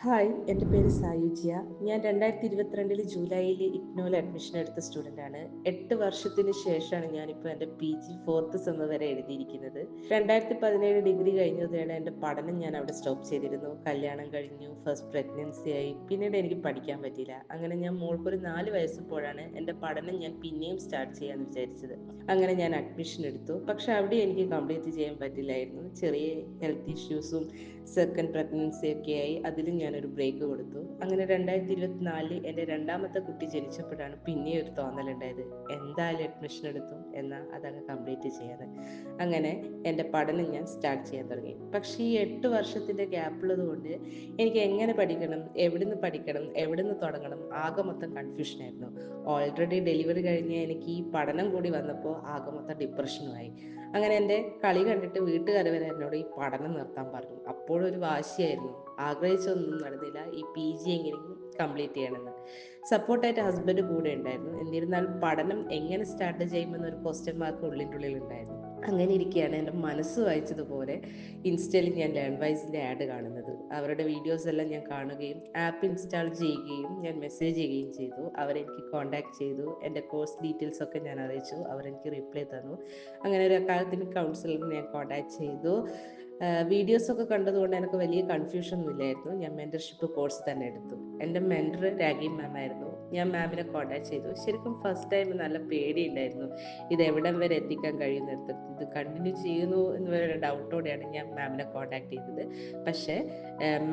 Hi, എൻ്റെ പേര് സായുജ്യ. ഞാൻ 2022 ജൂലൈയിൽ ഇഗ്നോയിൽ അഡ്മിഷൻ എടുത്ത സ്റ്റുഡൻ്റാണ്. 8 വർഷത്തിന് ശേഷമാണ് ഞാനിപ്പോൾ എൻ്റെ PG 4th സെം വരെ എഴുതിയിരിക്കുന്നത്. 2017 ഡിഗ്രി കഴിഞ്ഞതോടെയാണ് എൻ്റെ പഠനം ഞാൻ അവിടെ സ്റ്റോപ്പ് ചെയ്തിരുന്നു. കല്യാണം കഴിഞ്ഞു, ഫസ്റ്റ് പ്രഗ്നൻസി ആയി, പിന്നീട് എനിക്ക് പഠിക്കാൻ പറ്റിയില്ല. അങ്ങനെ ഞാൻ മോൾക്കൊരു 4 വയസ്സപ്പോഴാണ് എൻ്റെ പഠനം ഞാൻ പിന്നെയും സ്റ്റാർട്ട് ചെയ്യാമെന്ന് വിചാരിച്ചത്. അങ്ങനെ ഞാൻ അഡ്മിഷൻ എടുത്തു. പക്ഷെ അവിടെ എനിക്ക് കംപ്ലീറ്റ് ചെയ്യാൻ പറ്റില്ലായിരുന്നു. ചെറിയ ഹെൽത്ത് ഇഷ്യൂസും സെക്കൻഡ് പ്രഗ്നൻസി ഒക്കെ ആയി അതിലും ഞാനൊരു ബ്രേക്ക് കൊടുത്തു. അങ്ങനെ 2024 എൻ്റെ രണ്ടാമത്തെ കുട്ടി ജനിച്ചപ്പോഴാണ് പിന്നെ ഒരു തോന്നലുണ്ടായത്, എന്തായാലും അഡ്മിഷൻ എടുത്തു എന്നാൽ അതങ്ങ് കംപ്ലീറ്റ് ചെയ്യാതെ. അങ്ങനെ എൻ്റെ പഠനം ഞാൻ സ്റ്റാർട്ട് ചെയ്യാൻ തുടങ്ങി. പക്ഷേ ഈ 8 വർഷത്തിൻ്റെ ഗ്യാപ്പുള്ളത് കൊണ്ട് എനിക്ക് എങ്ങനെ പഠിക്കണം, എവിടുന്ന് പഠിക്കണം, എവിടുന്ന് തുടങ്ങണം, ആകെ മൊത്തം കൺഫ്യൂഷനായിരുന്നു. ഓൾറെഡി ഡെലിവറി കഴിഞ്ഞ് എനിക്ക് ഈ പഠനം കൂടി വന്നപ്പോൾ ആകെ മൊത്തം ഡിപ്രഷനുമായി. അങ്ങനെ എൻ്റെ കളി കണ്ടിട്ട് വീട്ടുകാർ വരെ എന്നോട് ഈ പഠനം നിർത്താൻ പറഞ്ഞു. അപ്പോഴൊരു വാശിയായിരുന്നു, ആഗ്രഹിച്ചൊന്നും നടന്നില്ല. ഈ PG എങ്ങനെയെങ്കിലും കംപ്ലീറ്റ് ചെയ്യണമെന്ന്. സപ്പോർട്ടായിട്ട് ഹസ്ബൻഡ് കൂടെ ഉണ്ടായിരുന്നു. എന്നിരുന്നാലും പഠനം എങ്ങനെ സ്റ്റാർട്ട് ചെയ്യുമെന്നൊരു ക്വസ്റ്റ്യൻ മാർക്ക് ഉള്ളിൻ്റെ ഉള്ളിൽ ഉണ്ടായിരുന്നു. അങ്ങനെ ഇരിക്കുകയാണ് എൻ്റെ മനസ്സ് വായിച്ചതുപോലെ ഇൻസ്റ്റയിൽ ഞാൻ ലേൺവൈസിൻ്റെ ആഡ് കാണുന്നത്. അവരുടെ വീഡിയോസ് എല്ലാം ഞാൻ കാണുകയും ആപ്പ് ഇൻസ്റ്റാൾ ചെയ്യുകയും ഞാൻ മെസ്സേജ് ചെയ്യുകയും ചെയ്തു. അവരെനിക്ക് കോൺടാക്ട് ചെയ്തു. എൻ്റെ കോഴ്സ് ഡീറ്റെയിൽസ് ഒക്കെ ഞാൻ അറിയിച്ചു. അവരെനിക്ക് റിപ്ലൈ തന്നു. അങ്ങനെ ഒരു അക്കാദമിക് കൗൺസിലറിനെ ഞാൻ കോൺടാക്ട് ചെയ്തു. വീഡിയോസൊക്കെ കണ്ടതുകൊണ്ട് എനിക്ക് വലിയ കൺഫ്യൂഷൻ ഒന്നും ഇല്ലായിരുന്നു. ഞാൻ മെൻറ്റർഷിപ്പ് കോഴ്സ് തന്നെ എടുത്തു. എൻ്റെ മെൻറ്റർ രാഗി മാം ആയിരുന്നു. ഞാൻ മാമിനെ കോൺടാക്ട് ചെയ്തു. ശരിക്കും ഫസ്റ്റ് ടൈം നല്ല പേടിയുണ്ടായിരുന്നു, ഇത് എവിടം വരെ എത്തിക്കാൻ കഴിയുന്നിടത്ത് ഇത് കണ്ടിന്യൂ ചെയ്യുന്നു എന്നൊരു ഡൗട്ടോടെയാണ് ഞാൻ മാമിനെ കോൺടാക്ട് ചെയ്തത്. പക്ഷേ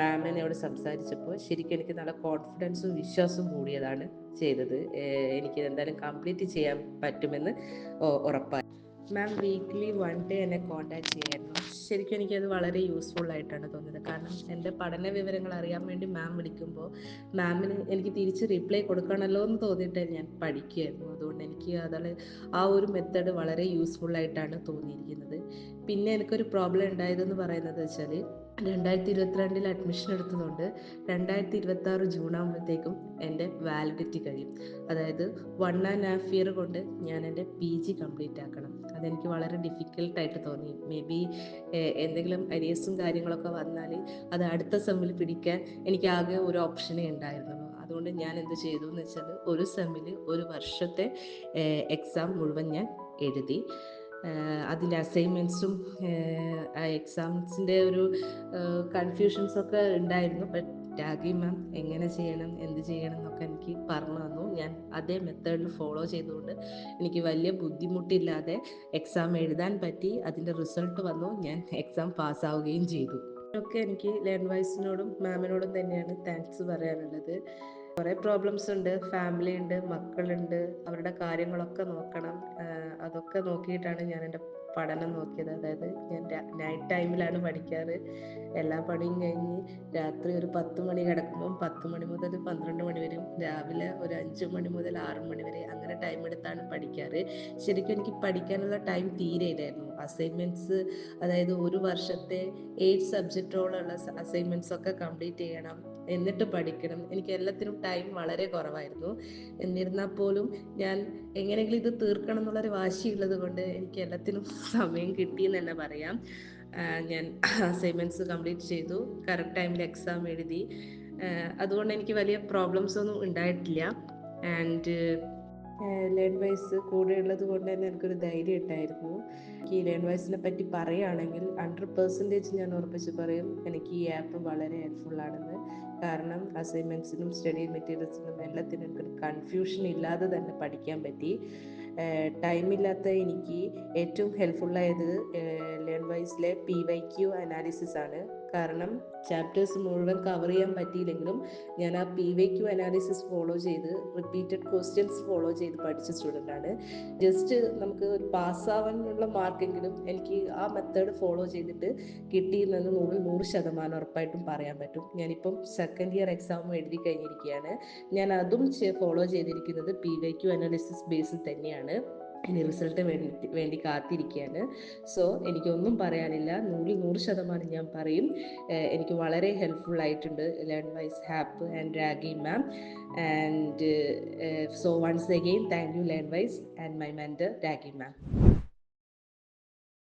മാമിനോട് സംസാരിച്ചപ്പോൾ ശരിക്കും എനിക്ക് നല്ല കോൺഫിഡൻസും വിശ്വാസവും കൂടിയതാണ് ചെയ്തത്. എനിക്ക് എന്തായാലും കംപ്ലീറ്റ് ചെയ്യാൻ പറ്റുമെന്ന് ഉറപ്പായി. മാം വീക്ക്ലി 1 ഡേ എന്നെ കോൺടാക്ട് ചെയ്യായിരുന്നു. ശരിക്കും എനിക്കത് വളരെ യൂസ്ഫുൾ ആയിട്ടാണ് തോന്നിയത്. കാരണം എൻ്റെ പഠന വിവരങ്ങൾ അറിയാൻ വേണ്ടി മാം വിളിക്കുമ്പോൾ മാമിന് എനിക്ക് തിരിച്ച് റിപ്ലൈ കൊടുക്കണമല്ലോ എന്ന് തോന്നിയിട്ട് ഞാൻ പഠിക്കുമായിരുന്നു. അതുകൊണ്ട് എനിക്ക് ആ ഒരു മെത്തേഡ് വളരെ യൂസ്ഫുൾ ആയിട്ടാണ് തോന്നിയിരിക്കുന്നത്. പിന്നെ എനിക്കൊരു പ്രോബ്ലം ഉണ്ടായതെന്ന് പറയുന്നത് വെച്ചാൽ 2022 അഡ്മിഷൻ എടുത്തതുകൊണ്ട് 2026 ജൂൺ ആകുമ്പോഴത്തേക്കും എൻ്റെ വാലിഡിറ്റി കഴിയും. അതായത് 1.5 ഇയർ കൊണ്ട് ഞാൻ എൻ്റെ PG കംപ്ലീറ്റ് ആക്കണം. അതെനിക്ക് വളരെ ഡിഫിക്കൽട്ടായിട്ട് തോന്നി. മേ ബി എന്തെങ്കിലും അരിയസും കാര്യങ്ങളൊക്കെ വന്നാൽ അത് അടുത്ത സെമ്മിൽ പിടിക്കാൻ എനിക്ക് ആകെ ഒരു ഓപ്ഷനേ ഉണ്ടായിരുന്നുള്ളൂ. അതുകൊണ്ട് ഞാൻ എന്ത് ചെയ്തു എന്ന് വെച്ചാൽ ഒരു സെമ്മിൽ ഒരു വർഷത്തെ എക്സാം മുഴുവൻ ഞാൻ എഴുതി. അതിൻ്റെ അസൈൻമെൻറ്റ്സും ആ എക്സാംസിൻ്റെ ഒരു കൺഫ്യൂഷൻസൊക്കെ ഉണ്ടായിരുന്നു. ബട്ട് രാഗി മാം എങ്ങനെ ചെയ്യണം, എന്ത് ചെയ്യണം എന്നൊക്കെ എനിക്ക് പറഞ്ഞു തന്നു. ഞാൻ അതേ മെത്തേഡിൽ ഫോളോ ചെയ്തുകൊണ്ട് എനിക്ക് വലിയ ബുദ്ധിമുട്ടില്ലാതെ എക്സാം എഴുതാൻ പറ്റി. അതിൻ്റെ റിസൾട്ട് വന്നു, ഞാൻ എക്സാം പാസ്സാവുകയും ചെയ്തു. ഒക്കെ എനിക്ക് ലേൺവൈസിനോടും മാമിനോടും തന്നെയാണ് താങ്ക്സ് പറയാനുള്ളത്. കുറേ പ്രോബ്ലംസ് ഉണ്ട്, ഫാമിലി ഉണ്ട്, മക്കളുണ്ട്, അവരുടെ കാര്യങ്ങളൊക്കെ നോക്കണം. അതൊക്കെ നോക്കിയിട്ടാണ് ഞാൻ എൻ്റെ പഠനം നോക്കിയത്. അതായത് ഞാൻ നൈറ്റ് ടൈമിലാണ് പഠിക്കാറ്. എല്ലാ പണിയും കഴിഞ്ഞ് രാത്രി ഒരു 10 മണി കിടക്കുമ്പം 10 മണി മുതൽ 12 മണി വരെയും, രാവിലെ ഒരു 5 മണി മുതൽ 6 മണി വരെ, അങ്ങനെ ടൈം എടുത്താണ് പഠിക്കാറ്. ശരിക്കും എനിക്ക് പഠിക്കാനുള്ള ടൈം തീരെ ഇല്ലായിരുന്നു. അസൈൻമെൻറ്റ്സ്, അതായത് ഒരു വർഷത്തെ 8 സബ്ജക്റ്റോളമുള്ള അസൈൻമെൻറ്റ്സ് ഒക്കെ കംപ്ലീറ്റ് ചെയ്യണം, എന്നിട്ട് പഠിക്കണം. എനിക്ക് എല്ലാത്തിനും ടൈം വളരെ കുറവായിരുന്നു. എന്നിരുന്നാൽ പോലും ഞാൻ എങ്ങനെയെങ്കിലും ഇത് തീർക്കണം എന്നുള്ളൊരു വാശിയുള്ളത് കൊണ്ട് എനിക്ക് എല്ലാത്തിനും സമയം കിട്ടിയെന്ന് തന്നെ പറയാം. ഞാൻ അസൈൻമെൻറ്റ്സ് കംപ്ലീറ്റ് ചെയ്തു, കറക്റ്റ് ടൈമിൽ എക്സാം എഴുതി. അതുകൊണ്ട് എനിക്ക് വലിയ പ്രോബ്ലംസ് ഒന്നും ഉണ്ടായിട്ടില്ല. ആൻഡ് ലേൺവൈസ് കൂടെ ഉള്ളത് കൊണ്ട് തന്നെ എനിക്കൊരു ധൈര്യം ഉണ്ടായിരുന്നു. എനിക്ക് ഈ ലേൺവൈസിനെ പറ്റി പറയുകയാണെങ്കിൽ 100% ഞാൻ ഉറപ്പിച്ച് പറയും, എനിക്ക് ഈ ആപ്പ് വളരെ ഹെൽപ്ഫുള്ളാണെന്ന്. കാരണം അസൈൻമെൻറ്റ്സിനും സ്റ്റഡി മെറ്റീരിയൽസിനും എല്ലാത്തിനും എനിക്കൊരു കൺഫ്യൂഷൻ ഇല്ലാതെ തന്നെ പഠിക്കാൻ പറ്റി. ടൈമില്ലാത്ത എനിക്ക് ഏറ്റവും ഹെൽപ്ഫുള്ളായത് ലേൺവൈസിലെ PYQ അനാലിസിസ് ആണ്. കാരണം ചാപ്റ്റേഴ്സ് മുഴുവൻ കവർ ചെയ്യാൻ പറ്റിയില്ലെങ്കിലും ഞാൻ ആ PYQ അനാലിസിസ് ഫോളോ ചെയ്ത് റിപ്പീറ്റഡ് ക്വസ്റ്റ്യൻസ് ഫോളോ ചെയ്ത് പഠിച്ച സ്റ്റുഡൻ്റാണ്. ജസ്റ്റ് നമുക്ക് ഒരു പാസ്സാവാനുള്ള മാർക്കെങ്കിലും എനിക്ക് ആ മെത്തേഡ് ഫോളോ ചെയ്തിട്ട് കിട്ടിയെന്ന് 100% ഉറപ്പായിട്ടും പറയാൻ പറ്റും. ഞാനിപ്പം സെക്കൻഡ് ഇയർ എക്സാം എഴുതി കഴിഞ്ഞിരിക്കുകയാണ്. ഞാൻ അതും ഫോളോ ചെയ്തിരിക്കുന്നത് PYQ അനാലിസിസ് ബേസിൽ തന്നെയാണ്. ഇനി റിസൾട്ട് വേണ്ടി കാത്തിരിക്കുകയാണ്. സോ എനിക്കൊന്നും പറയാനില്ല, 100% ഞാൻ പറയും, എനിക്ക് വളരെ ഹെൽപ്ഫുൾ ആയിട്ടുണ്ട് Learnwise app and Ragi ma'am. And so once again thank you Learnwise and my mentor Ragi ma'am.